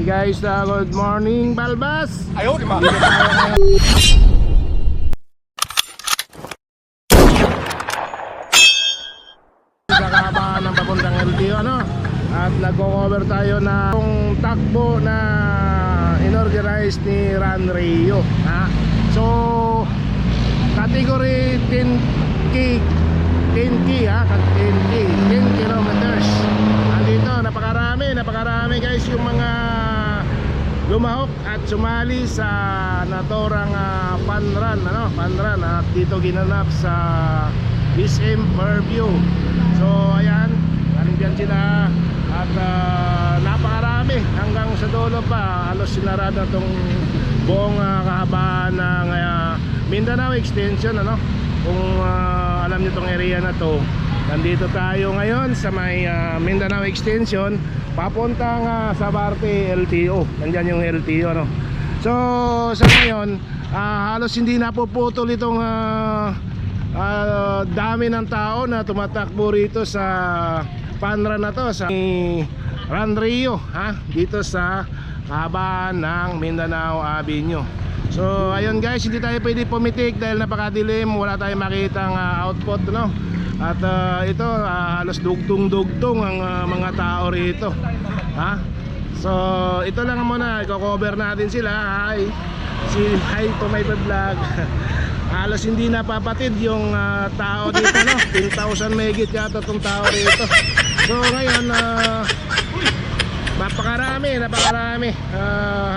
Hey guys, good morning Balbas. Ayaw, di ba? Sa kahabaan ng papuntang LTO, ano? At nagko-cover tayo ng takbo na inorganize ni Run Rio, ha? So, category 10K, 10K ha, 10K, 10 kilometers. Andito, napakarami guys yung mga lumahok at sumali sa naturang fun run, ano? Fun run at dito ginanap sa SM Fairview. So ayan, nandiyan sila at napakarami hanggang sa dulo pa. Halos sinarada tong buong kahabaan ng Mindanao Extension, ano? Kung alam niyo tong area na to, nandito tayo ngayon sa may Mindanao Extension papuntang Sabarte LTO. Nandiyan yung LTO, ano? So sa ngayon halos hindi napuputol itong dami ng tao na tumatakbo rito sa panran na to, sa Run Rio, ha? Dito sa kahabaan ng Mindanao Avenue. So ayun guys, hindi tayo pwede pumitik dahil napakadilim, wala tayong makitang output, no? At ito halos dugtong-dugtong ang mga tao rito, ha? So ito lang muna, i-cover natin sila. Hi to my vlog. Halos hindi napapatid yung tao dito, no? 10,000 megit yata itong tao rito. So ngayon napakarami.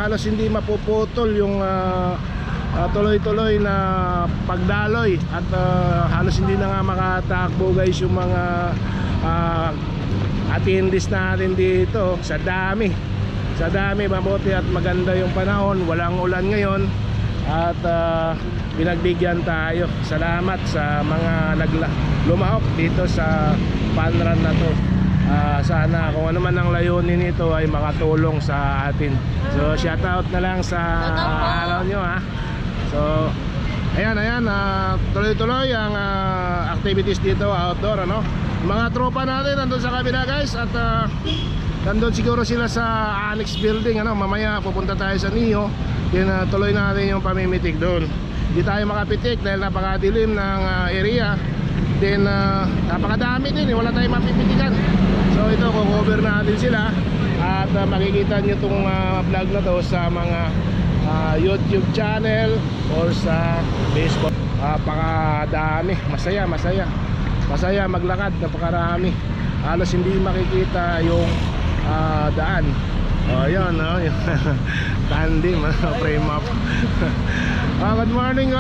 Halos hindi mapuputol yung tuloy-tuloy na pagdaloy. At halos hindi na nga makatakbo guys yung mga attendees natin dito. Sa dami, mabuti at maganda yung panahon. Walang ulan ngayon at pinagbigyan tayo. Salamat sa mga lumahok dito sa panran na to. Sana kung ano man ang layunin nito ay makatulong sa atin. So shoutout na lang sa araw nyo, ha. So ayan, tuloy-tuloy ang activities dito outdoor, ano. Mga tropa natin nandun sa kabila guys. At nandun siguro sila sa Annex Building, ano. Mamaya pupunta tayo sa Neo. Tuloy natin yung pamimitik doon. Hindi tayo makapitik dahil napakadilim ng area. Then napakadami din, wala tayong mapipitikan. So ito, cover natin sila. At makikita nyo itong vlog na to sa mga YouTube channel or sa Facebook. Napakadami, masaya maglakad, napakarami. Halos hindi makikita yung daan. Oh, yun, no? Tandem, frame up. Good morning,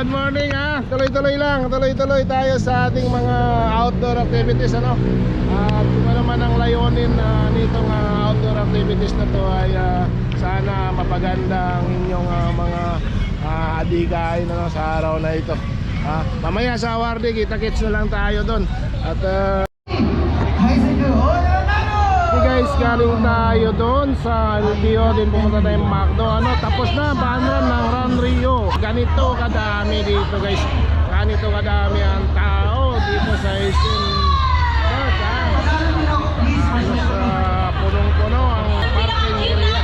tuloy-tuloy lang, tuloy tayo sa ating mga outdoor activities, ano? Kung ano man ang layunin nitong outdoor activities na to ay sana mapaganda ang inyong mga adikain, ano, sa araw na ito. Mamaya sa awarding, kita-kits na lang tayo doon. At guys, galing tayo doon sa LTO, din pumunta tayong McDo, ano, tapos na banran ng Run Rio. Ganito kadami dito guys, ganito kadami ang tao dito sa SM. Halos punong-puno ang parking area.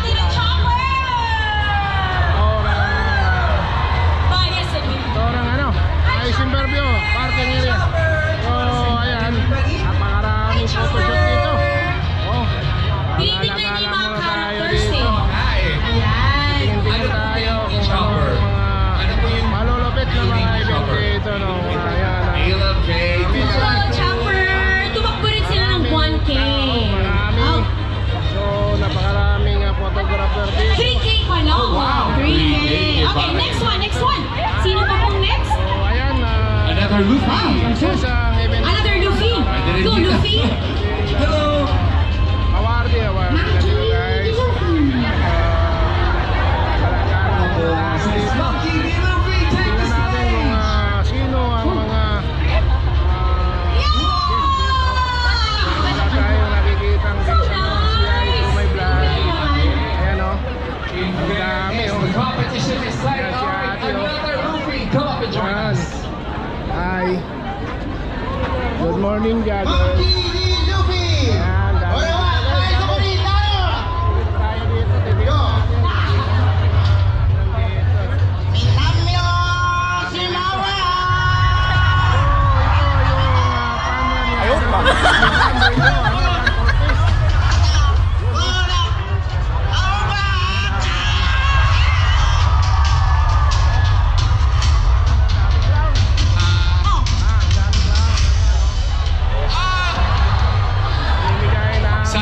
Orang ano, SM Fairview parking area. So ayan, napakaraming photoshoot dito. Tinitignan yung mga characters eh. Ayan. Tingin tayo kung ano mga malulupit na mga event dito, no? Ayan. So, Chopper, tumakbo rin sila ng 1K. Marami. So, napakaraming photographer dito. 3K pa lang. Wow. 3K. Okay, next one. Sino pa pong next? So, ayan. Another Luffy. Isang event. Another Luffy. Go, Luffy. Hello. Awardee na dito, guys. Lucky Luffy, take the Tingnan natin stage. kung sino ang mga wala tayong nakikitang guys, CI to my vlog. Ayan, o. Ang dami, o. The competition is set. All right, another Luffy. Come up and join us. Hi. Good morning, guys. Lucky Luffy. Ayan, dami. Tayo dito, titignan.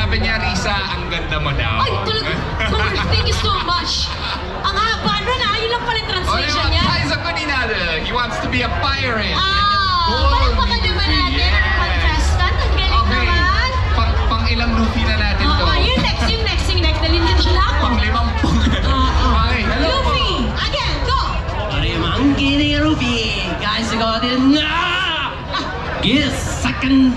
Sabi niya, Risa, ang ganda mo daw. Ay, talaga. Congrats, thank you so much. Ang haba nun ah. Yun lang pala yung translation niya. Kaiser Kuninada, he wants to be a pirate. Palakpakan naman natin ang contestant. Ang galing naman. Pang ilang Luffy na natin to? Yung next. Dalhin din siya ako. Pang 5. Okay, hello po. Luffy, again, go. Monkey ni Ruby, guys, got it na. Yes, second.